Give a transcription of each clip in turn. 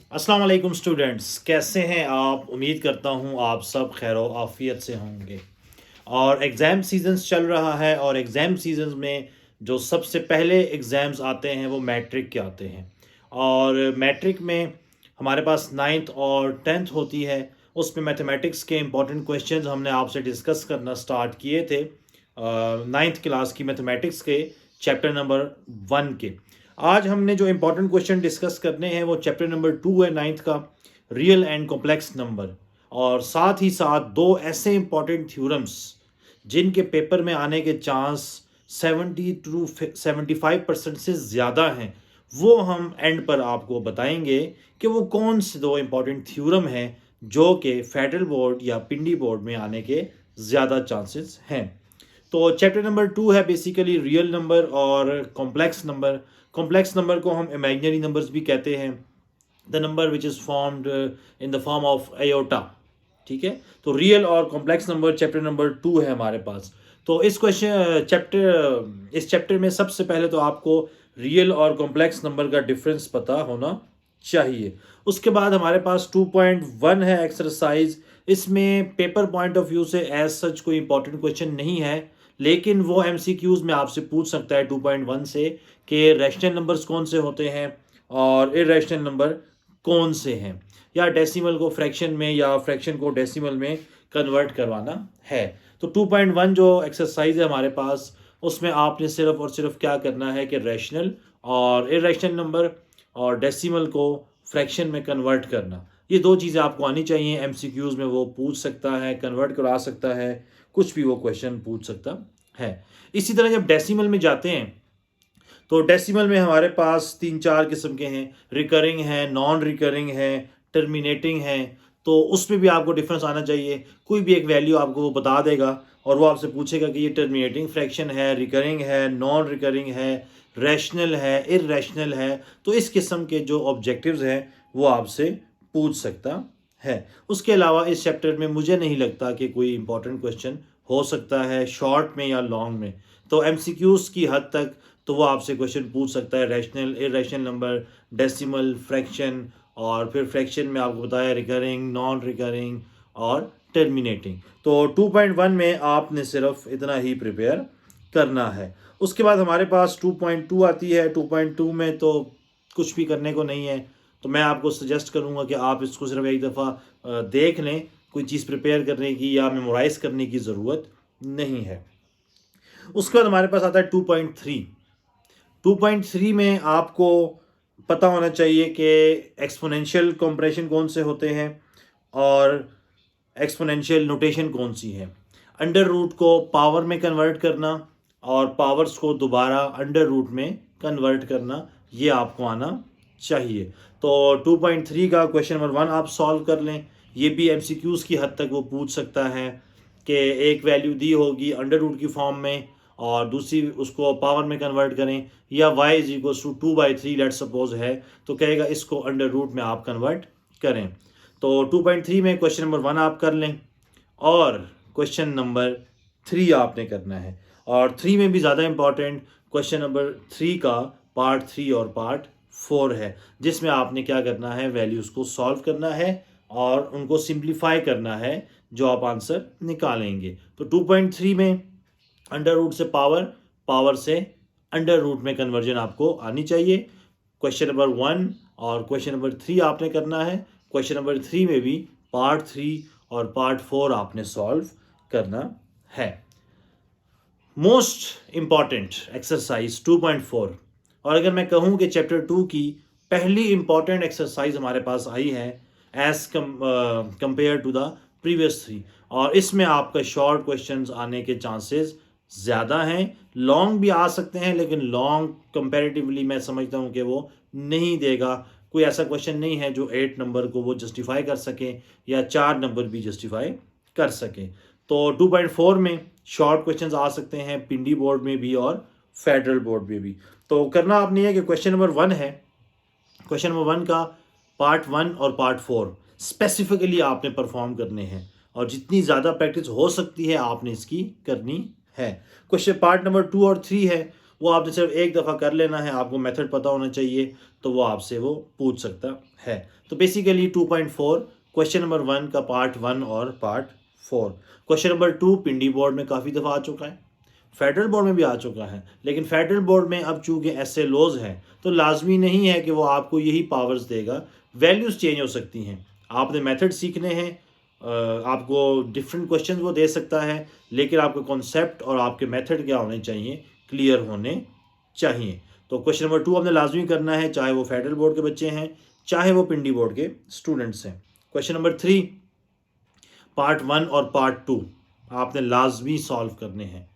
अस्सलाम वालेकुम स्टूडेंट्स, कैसे हैं आप? उम्मीद करता हूँ आप सब खैर आफियत से होंगे। और एग्ज़ाम सीजन्स चल रहा है और एग्ज़ाम सीजन्स में जो सबसे पहले एग्ज़ाम्स आते हैं वो मैट्रिक के आते हैं। और मैट्रिक में हमारे पास नाइन्थ और टेंथ होती है। उसमें मैथमेटिक्स के इंपॉर्टेंट क्वेश्चंस हमने आपसे डिस्कस करना स्टार्ट किए थे नाइन्थ क्लास की मैथमेटिक्स के चैप्टर नंबर 1 के। आज हमने जो इम्पोर्टेंट क्वेश्चन डिस्कस करने हैं वो चैप्टर नंबर 2 है नाइन्थ का, रियल एंड कॉम्प्लेक्स नंबर। और साथ ही साथ दो ऐसे इम्पोर्टेंट थ्योरम्स जिनके पेपर में आने के चांस 70 to 75% से ज़्यादा हैं, वो हम एंड पर आपको बताएंगे कि वो कौन से दो इम्पोर्टेंट थ्योरम हैं जो कि फेडरल बोर्ड या पिंडी बोर्ड में आने के ज़्यादा चांसेस हैं। तो चैप्टर नंबर 2 है बेसिकली रियल नंबर और कॉम्प्लेक्स नंबर। कॉम्प्लेक्स नंबर को हम इमेजिनरी नंबर्स भी कहते हैं, the number which is formed in the form of aorta. ठीक है, तो रियल और कॉम्प्लेक्स नंबर चैप्टर नंबर 2 है हमारे पास। तो इस चैप्टर में सबसे पहले तो आपको रियल और कॉम्प्लेक्स नंबर का डिफरेंस पता होना चाहिए। उसके बाद हमारे पास 2.1 है एक्सरसाइज। इसमें पेपर पॉइंट ऑफ व्यू से एज सच कोई इंपॉर्टेंट क्वेश्चन नहीं है, लेकिन वो एमसीक्यूज में आपसे पूछ सकता है 2.1 से कि रैशनल नंबर्स कौन से होते हैं और इरेशनल नंबर कौन से हैं, या डेसिमल को फ्रैक्शन में या फ्रैक्शन को डेसिमल में कन्वर्ट करवाना है। तो 2.1 जो एक्सरसाइज है हमारे पास, उसमें आपने सिर्फ और सिर्फ क्या करना है कि रैशनल और इरेशनल नंबर और डेसिमल को फ्रैक्शन में कन्वर्ट करना, ये दो चीज़ें आपको आनी चाहिए। एमसीक्यूज में वो पूछ सकता है, कन्वर्ट करा सकता है, कुछ भी वो क्वेश्चन पूछ सकता है। इसी तरह जब डेसिमल में जाते हैं तो डेसिमल में हमारे पास 3-4 किस्म के हैं, रिकरिंग है, नॉन रिकरिंग है, टर्मिनेटिंग है। तो उसमें भी आपको डिफरेंस आना चाहिए। कोई भी एक वैल्यू आपको वो बता देगा और वो आपसे पूछेगा कि ये टर्मिनेटिंग फ्रैक्शन है, रिकरिंग है, नॉन रिकरिंग है, रैशनल है, इररेशनल है। तो इस किस्म के जो ऑब्जेक्टिव्स हैं वो आपसे पूछ सकता है। उसके अलावा इस चैप्टर में मुझे नहीं लगता कि कोई इंपॉर्टेंट क्वेश्चन हो सकता है शॉर्ट में या लॉन्ग में। तो एमसीक्यूज की हद तक तो वो आपसे क्वेश्चन पूछ सकता है rational, irrational number, decimal, fraction, और फिर फ्रैक्शन में आपको बताया रिकरिंग, नॉन रिकरिंग और टर्मिनेटिंग। तो 2.1 में आपने सिर्फ इतना ही प्रिपेयर करना है। उसके बाद हमारे पास 2.2 आती है। 2.2 में तो कुछ भी करने को नहीं है, तो मैं आपको सजेस्ट करूंगा कि आप इसको सिर्फ एक दफ़ा देख लें। कोई चीज़ प्रिपेयर करने की या मेमोराइज करने की ज़रूरत नहीं है। उसके बाद हमारे पास आता है 2.3। 2.3 में आपको पता होना चाहिए कि एक्सपोनेंशियल कंप्रेशन कौन से होते हैं और एक्सपोनेंशियल नोटेशन कौन सी है। अंडर रूट को पावर में कन्वर्ट करना और पावर्स को दोबारा अंडर रूट में कन्वर्ट करना, ये आपको आना चाहिए। तो 2.3 का क्वेश्चन नंबर 1 आप सॉल्व कर लें। ये भी एमसीक्यूज़ की हद तक वो पूछ सकता है कि एक वैल्यू दी होगी अंडर रूट की फॉर्म में और दूसरी उसको पावर में कन्वर्ट करें, या y is equals to 2/3 let suppose है, तो कहेगा इसको अंडर रूट में आप कन्वर्ट करें। तो 2.3 में क्वेश्चन नंबर 1 आप कर लें और क्वेश्चन नंबर 3 आपने करना है। और 3 में भी ज़्यादा इंपॉर्टेंट क्वेश्चन नंबर 3 का पार्ट 3 और पार्ट 4 है, जिसमें आपने क्या करना है, वैल्यूज़ को सॉल्व करना है और उनको सिंप्लीफाई करना है जो आप आंसर निकालेंगे। तो 2.3 में अंडर रूट से पावर, पावर से अंडर रूट में कन्वर्जन आपको आनी चाहिए। क्वेश्चन नंबर 1 और क्वेश्चन नंबर 3 आपने करना है। क्वेश्चन नंबर 3 में भी पार्ट 3 और पार्ट 4 आपने सॉल्व करना है। Most important exercise 2.4। और अगर मैं कहूँ कि चैप्टर 2 की पहली इंपॉर्टेंट एक्सरसाइज हमारे पास आई है as compare to the previous 3, और इसमें आपका शॉर्ट क्वेश्चंस आने के चांसेस ज़्यादा हैं। लॉन्ग भी आ सकते हैं, लेकिन लॉन्ग कंपैरेटिवली मैं समझता हूँ कि वो नहीं देगा। कोई ऐसा क्वेश्चन नहीं है जो 8 नंबर को वो जस्टिफाई कर सके या 4 नंबर भी जस्टिफाई कर सके। तो 2.4 में शॉर्ट क्वेश्चंस आ सकते हैं पिंडी बोर्ड में भी और फेडरल बोर्ड में भी। तो करना आपने है कि क्वेश्चन नंबर 1 है, क्वेश्चन नंबर 1 का पार्ट 1 और पार्ट 4 स्पेसिफिकली आपने परफॉर्म करने हैं, और जितनी ज़्यादा प्रैक्टिस हो सकती है आपने इसकी करनी है। क्वेश्चन पार्ट नंबर 2 और 3 है, वो आपने सिर्फ एक दफ़ा कर लेना है, आपको मेथड पता होना चाहिए। तो वो आपसे वो पूछ सकता है। तो बेसिकली 2.4 क्वेश्चन नंबर 1 का पार्ट 1 और पार्ट 4। क्वेश्चन नंबर 2 पिंडी बोर्ड में काफ़ी दफ़ा आ चुका है, फेडरल बोर्ड में भी आ चुका है, लेकिन फेडरल बोर्ड में अब चूंकि ऐसे लॉज हैं तो लाजमी नहीं है कि वो आपको यही पावर्स देगा, वैल्यूज़ चेंज हो सकती हैं। आपने मेथड सीखने हैं, आपको डिफरेंट क्वेश्चन वो दे सकता है, लेकिन आपका कॉन्सेप्ट और आपके मेथड क्या होने चाहिए, क्लियर होने चाहिए। तो क्वेश्चन नंबर 2 आपने लाजमी करना है, चाहे वो फेडरल बोर्ड के बच्चे हैं, चाहे वो पिंडी बोर्ड के स्टूडेंट्स हैं। क्वेश्चन नंबर 3 पार्ट 1 और पार्ट 2 आपने लाजमी सॉल्व करने हैं,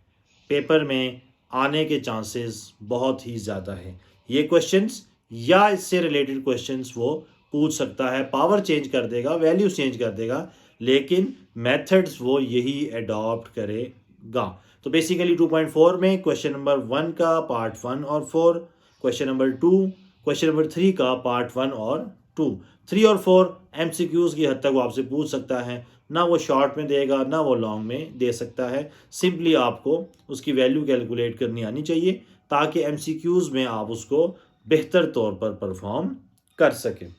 पेपर में आने के चांसेस बहुत ही ज़्यादा है। ये क्वेश्चंस या इससे रिलेटेड क्वेश्चंस वो पूछ सकता है, पावर चेंज कर देगा, वैल्यू चेंज कर देगा, लेकिन मेथड्स वो यही अडॉप्ट करेगा। तो बेसिकली 2.4 में क्वेश्चन नंबर 1 का पार्ट 1 और 4, क्वेश्चन नंबर 2, क्वेश्चन नंबर 3 का पार्ट 1 और 2, 3 और 4 एमसीक्यूज़ की हद तक वो आपसे पूछ सकता है, ना वो शॉर्ट में देगा ना वो लॉन्ग में दे सकता है। सिंपली आपको उसकी वैल्यू कैलकुलेट करनी आनी चाहिए ताकि एमसीक्यूज़ में आप उसको बेहतर तौर पर परफॉर्म कर सकें।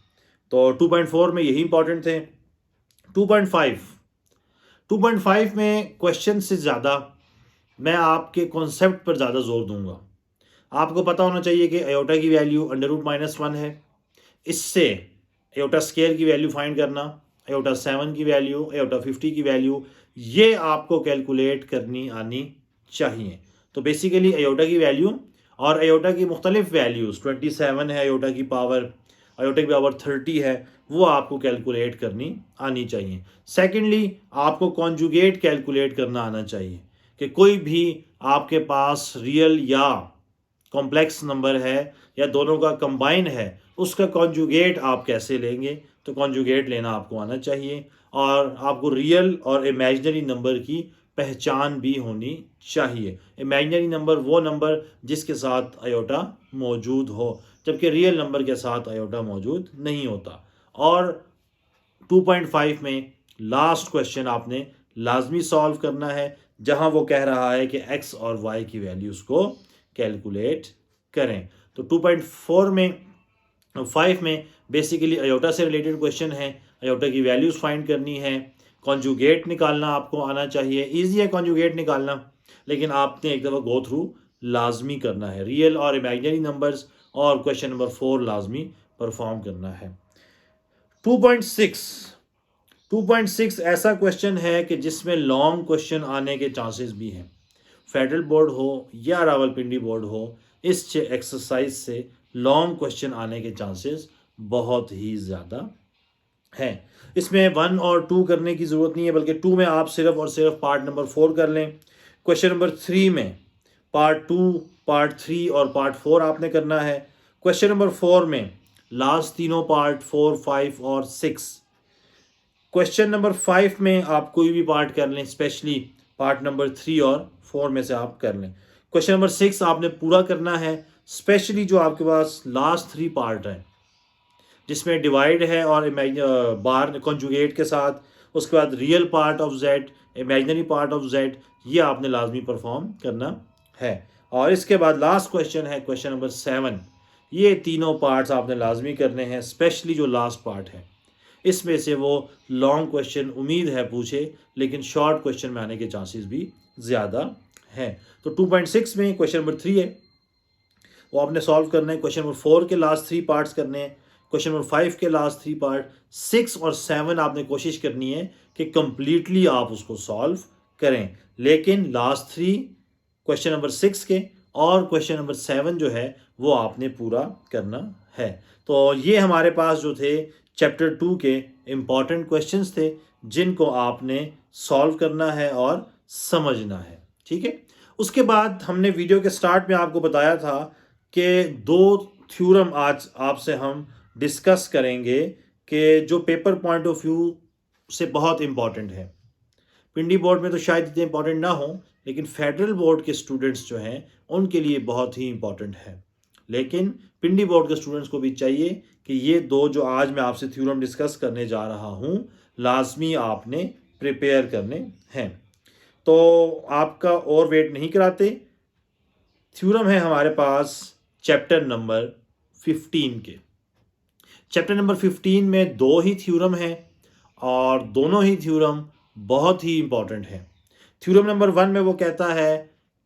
तो 2.4 में यही इंपॉर्टेंट थे। 2.5 में क्वेश्चन से ज़्यादा मैं आपके कॉन्सेप्ट पर ज़्यादा जोर दूंगा। आपको पता होना चाहिए कि अयोटा की वैल्यू √-1 है। इससे अयोटा स्केयर की वैल्यू फाइंड करना, अयोटा 7 की वैल्यू, अयोटा 50 की वैल्यू, ये आपको कैलकुलेट करनी आनी चाहिए। तो बेसिकली अयोटा की वैल्यू और अयोटा की मुख्तलिफ वैल्यूज़ 27 है अयोटा की पावर 30 है, वो आपको कैलकुलेट करनी आनी चाहिए। सेकेंडली आपको कॉन्जुगेट कैलकुलेट करना आना चाहिए कि कोई भी आपके पास रियल या कॉम्प्लेक्स नंबर है या दोनों का कंबाइन है, उसका कॉन्जुगेट आप कैसे लेंगे, तो कॉन्जुगेट लेना आपको आना चाहिए। और आपको रियल और इमेजिनरी नंबर की पहचान भी होनी चाहिए। इमेजिनरी नंबर वो नंबर जिसके साथ अयोटा मौजूद हो, जबकि रियल नंबर के साथ अयोटा मौजूद नहीं होता। और 2.5 में लास्ट क्वेश्चन आपने लाजमी सॉल्व करना है, जहां वो कह रहा है कि x और y की वैल्यूज़ को कैलकुलेट करें। तो 2.4 में 5 में बेसिकली अयोटा से रिलेटेड क्वेश्चन है, अयोटा की वैल्यूज़ फाइंड करनी है, कॉन्जुगेट निकालना आपको आना चाहिए। ईजी है कॉन्जुगेट निकालना, लेकिन आपने एक दफ़ा गो थ्रू लाजमी करना है, रियल और इमेजिनरी नंबर्स, और क्वेश्चन नंबर 4 लाजमी परफॉर्म करना है। 2.6 ऐसा क्वेश्चन है कि जिसमें लॉन्ग क्वेश्चन आने के चांसेस भी हैं। फेडरल बोर्ड हो या रावलपिंडी बोर्ड हो, इस एक्सरसाइज से लॉन्ग क्वेश्चन आने के चांसेस बहुत ही ज़्यादा हैं। इसमें 1 और 2 करने की ज़रूरत नहीं है, बल्कि 2 में आप सिर्फ और सिर्फ पार्ट नंबर 4 कर लें। क्वेश्चन नंबर 3 में पार्ट 2, पार्ट 3 और पार्ट 4 आपने करना है। क्वेश्चन नंबर 4 में लास्ट तीनों पार्ट 4, 5 और 6। क्वेश्चन नंबर 5 में आप कोई भी पार्ट कर लें, स्पेशली पार्ट नंबर 3 और 4 में से आप कर लें। क्वेश्चन नंबर 6 आपने पूरा करना है, स्पेशली जो आपके पास लास्ट 3 पार्ट हैं, जिसमें डिवाइड है और बार कॉन्जुगेट के साथ, उसके बाद real part of Z, imaginary part of Z, ये आपने लाजमी परफॉर्म करना है। और इसके बाद लास्ट क्वेश्चन है क्वेश्चन नंबर 7। ये तीनों पार्ट्स आपने लाजमी करने हैं, स्पेशली जो लास्ट पार्ट है, इसमें से वो लॉन्ग क्वेश्चन उम्मीद है पूछे, लेकिन शॉर्ट क्वेश्चन में आने के चांसेस भी ज़्यादा हैं। तो 2.6 में क्वेश्चन नंबर 3 है, वो आपने सॉल्व करना है। क्वेश्चन नंबर 4 के लास्ट 3 पार्ट्स करने हैं, क्वेश्चन नंबर 5 के लास्ट 3 पार्ट, 6 और 7 आपने कोशिश करनी है कि कंप्लीटली आप उसको सॉल्व करें, लेकिन लास्ट 3 क्वेश्चन नंबर 6 के और क्वेश्चन नंबर 7 जो है वो आपने पूरा करना है। तो ये हमारे पास जो थे चैप्टर 2 के इम्पॉर्टेंट क्वेश्चंस थे, जिनको आपने सॉल्व करना है और समझना है, ठीक है। उसके बाद हमने वीडियो के स्टार्ट में आपको बताया था कि 2 थ्योरम आज आपसे हम डिस्कस करेंगे कि जो पेपर पॉइंट ऑफ व्यू से बहुत इम्पॉर्टेंट है। पिंडी बोर्ड में तो शायद इतने इम्पॉर्टेंट ना हो, लेकिन फेडरल बोर्ड के स्टूडेंट्स जो हैं उनके लिए बहुत ही इम्पॉर्टेंट है। लेकिन पिंडी बोर्ड के स्टूडेंट्स को भी चाहिए कि ये 2 जो आज मैं आपसे थ्योरम डिस्कस करने जा रहा हूँ, लाजमी आपने प्रिपेयर करने हैं। तो आपका और वेट नहीं कराते, थ्योरम है हमारे पास चैप्टर नंबर 15 के। चैप्टर नंबर 15 में 2 ही थ्योरम हैं और दोनों ही थ्योरम बहुत ही इंपॉर्टेंट हैं। थ्योरम नंबर 1 में वो कहता है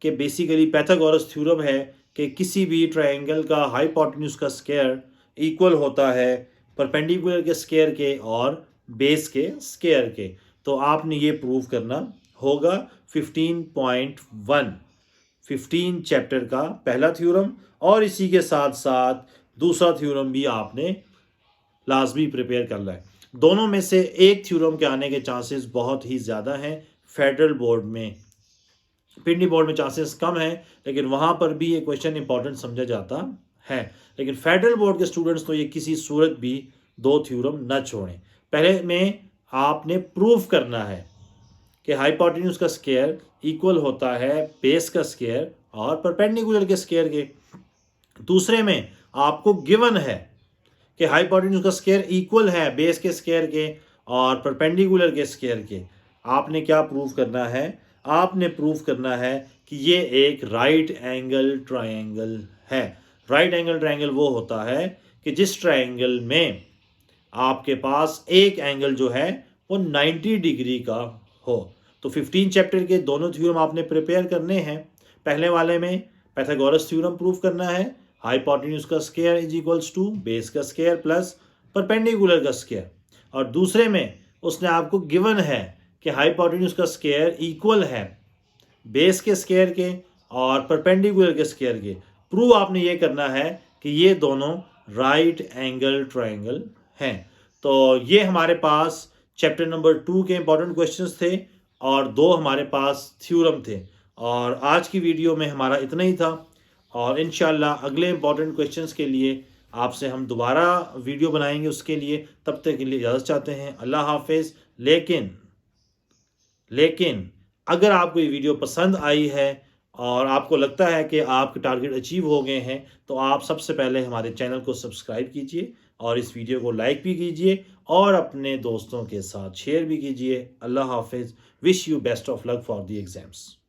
कि बेसिकली पाइथागोरस थ्योरम है कि किसी भी ट्रायंगल का हाइपोटेन्यूज का स्क्वायर इक्वल होता है परपेंडिकुलर के स्क्वायर के और बेस के स्क्वायर के। तो आपने ये प्रूव करना होगा। 15.1 15 चैप्टर का पहला थ्योरम और इसी के साथ साथ दूसरा थ्योरम भी आपने लाजमी प्रिपेयर करना है। दोनों में से एक थ्योरम के आने के चांसेस बहुत ही ज़्यादा हैं फेडरल बोर्ड में। पिंडी बोर्ड में चांसेस कम है, लेकिन वहाँ पर भी ये क्वेश्चन इंपॉर्टेंट समझा जाता है। लेकिन फेडरल बोर्ड के स्टूडेंट्स तो ये किसी सूरत भी 2 थ्योरम न छोड़ें। पहले में आपने प्रूफ करना है कि हाइपोटेन्यूज का स्क्वायर इक्वल होता है बेस का स्क्वायर और परपेंडिकुलर के स्क्वायर के। दूसरे में आपको गिवन है कि हाइपोटेन्यूज का स्क्वायर इक्वल है बेस के स्क्वायर के और परपेंडिकुलर के स्क्वायर के। आपने क्या प्रूफ करना है? आपने प्रूफ करना है कि ये एक राइट एंगल ट्रायंगल है। राइट एंगल ट्रायंगल वो होता है कि जिस ट्रायंगल में आपके पास एक एंगल जो है वो 90 डिग्री का हो। तो 15 चैप्टर के दोनों थ्योरम आपने प्रिपेयर करने हैं। पहले वाले में पाइथागोरस थ्योरम प्रूव करना है, हाइपोटेन्यूज का square is equals to base का स्क्वायर प्लस परपेंडिकुलर का स्क्वायर। और दूसरे में उसने आपको गिवन है कि हाइपोटेन्यूज का स्क्वायर इक्वल है बेस के स्क्वायर के और परपेंडिकुलर के स्क्वायर के। प्रूव आपने ये करना है कि ये दोनों राइट एंगल ट्रायंगल हैं। तो ये हमारे पास चैप्टर नंबर 2 के इंपॉर्टेंट क्वेश्चंस थे और 2 हमारे पास थ्योरम थे। और आज की वीडियो में हमारा इतना ही था और इंशाल्लाह अगले इंपॉर्टेंट क्वेश्चंस के लिए आपसे हम दोबारा वीडियो बनाएंगे। उसके लिए तब तक के लिए इजाज़त चाहते हैं। अल्लाह हाफिज़। लेकिन अगर आपको ये वीडियो पसंद आई है और आपको लगता है कि आपके टारगेट अचीव हो गए हैं, तो आप सबसे पहले हमारे चैनल को सब्सक्राइब कीजिए और इस वीडियो को लाइक भी कीजिए और अपने दोस्तों के साथ शेयर भी कीजिए। अल्लाह हाफिज़। Wish you best of luck for the exams.